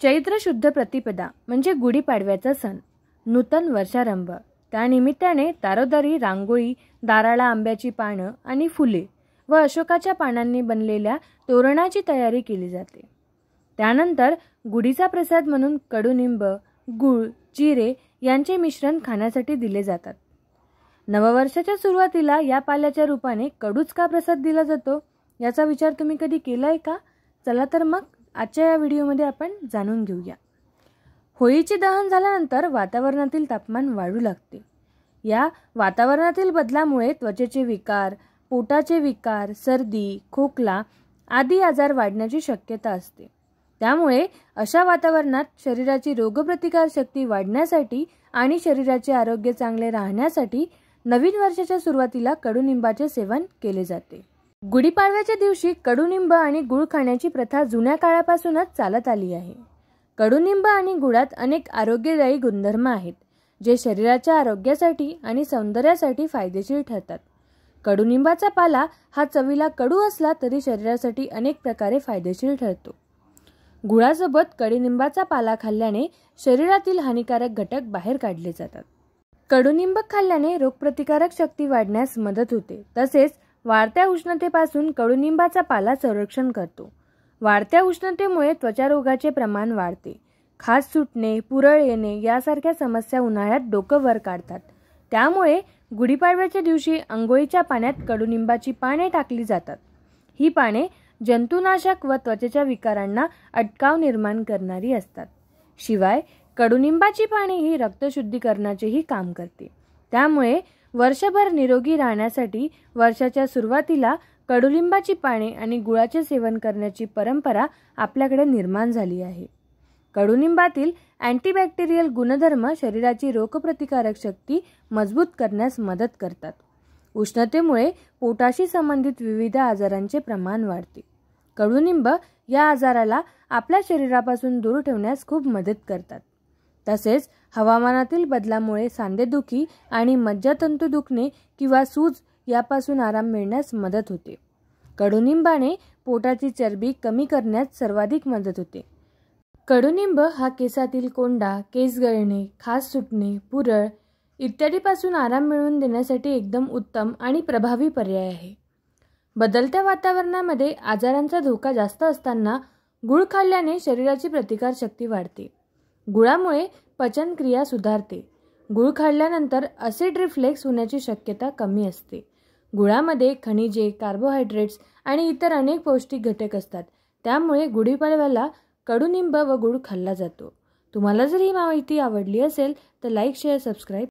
चैत्र शुद्ध प्रतिपदा म्हणजे गुढीपाडव्याचा सण, नूतन वर्षारंभ। त्यानिमित्ताने दारोदारी रांगोळी, दाराला आंब्याची पानं आणि फुले व अशोकाच्या पानांनी बनलेल्या तोरणाची तयारी केली जाते। त्यानंतर गुढीचा प्रसाद म्हणून कडुनिंब, गूळ, जिरे यांचे मिश्रण खाण्यासाठी दिले जातात। नववर्षाच्या सुरुवातीला या पाल्याच्या रूपाने कडूच का प्रसाद दिला जातो याचा विचार तुम्ही कधी केलाय का? चला तर मग आजच्या या व्हिडिओमध्ये आपण जाणून घेऊया। होळीचे दहन झाल्यानंतर वातावरणातील तापमान वाढू लागते। या वातावरणातील बदलामुळे त्वचेचे विकार, पोटाचे विकार, सर्दी, खोकला आदी आजार वाढण्याची शक्यता असते। त्यामुळे अशा वातावरणात शरीराची रोगप्रतिकार शक्ती वाढण्यासाठी आणि शरीराचे आरोग्य चांगले राहण्यासाठी नवीन वर्षाच्या सुरुवातीला कडुनिंबाचे सेवन केले जाते। गुढीपाडव्याच्या दिवशी कडुनिंब आणि गुळ खाण्याची प्रथा जुन्या काळापासूनच चालत आली आहे। कडुनिंब आणि गुळात अनेक आरोग्यदायी गुणधर्म आहेत, जे शरीराच्या आरोग्यासाठी आणि सौंदर्यासाठी फायदेशीर ठरतात। कडुनिंबाचा पाला हा चवीला कडू असला तरी शरीरासाठी अनेक प्रकारे फायदेशीर ठरतो। गुळासोबत कडुनिंबाचा पाला खाल्ल्याने शरीरातील हानिकारक घटक बाहेर काढले जातात। कडुनिंब खाल्ल्याने रोगप्रतिकारक शक्ती वाढण्यास मदत होते। तसेच वाढत्या उष्णतेपासून कडुनिंबाचा पाला संरक्षण करतो। वाढत्या उष्णतेमुळे त्वचा रोगाचे प्रमाण वाढते। खाज सुटणे, पुरळ येणे यासारख्या समस्या उन्हाळ्यात डोकं वर काढतात। त्यामुळे गुढीपाडव्याच्या दिवशी अंघोळीच्या पाण्यात कडुनिंबाची पाने टाकली जातात। ही पाने जंतुनाशक व त्वचेच्या विकारांना अटकाव निर्माण करणारी असतात। शिवाय कडुनिंबाची पाने ही रक्तशुद्धीकरणाचेही काम करते। त्यामुळे वर्षभर निरोगी राहण्यासाठी वर्षाच्या सुरुवातीला कडुलिंबाची पाने आणि गुळाचे सेवन करण्याची परंपरा आपल्याकडे निर्माण झाली आहे। कडुनिंबातील अँटीबॅक्टेरियल गुणधर्म शरीराची रोगप्रतिकारक शक्ती मजबूत करण्यास मदत करतात। उष्णतेमुळे पोटाशी संबंधित विविध आजारांचे प्रमाण वाढते। कडुनिंब या आजाराला आपल्या शरीरापासून दूर ठेवण्यास खूप मदत करतात। तसेच हवामानातील बदलामुळे सांधेदुखी आणि मज्जातंतू दुखणे किंवा सूज यापासून आराम मिळण्यास मदत होते। कडुनिंबाने पोटाची चरबी कमी करण्यास सर्वाधिक मदत होते। कडुनिंब हा केसातील कोंडा, केस गळणे, खाज सुटणे, पुरळ इत्यादीपासून आराम मिळवून देण्यासाठी एकदम उत्तम आणि प्रभावी पर्याय आहे। बदलत्या वातावरणामध्ये आजारांचा धोका जास्त असताना गुळ खाल्ल्याने शरीराची प्रतिकार शक्ती वाढते। गुळामुळे पचनक्रिया सुधारते। गुळ खाल्ल्यानंतर ॲसिड रिफ्लेक्स होण्याची शक्यता कमी असते। गुळामध्ये खनिजे, कार्बोहायड्रेट्स आणि इतर अनेक पौष्टिक घटक असतात। त्यामुळे गुढीपाडव्याला कडुनिंब व गुळ खाल्ला जातो। तुम्हाला जर ही माहिती आवडली असेल तर लाईक, शेअर, सबस्क्राईब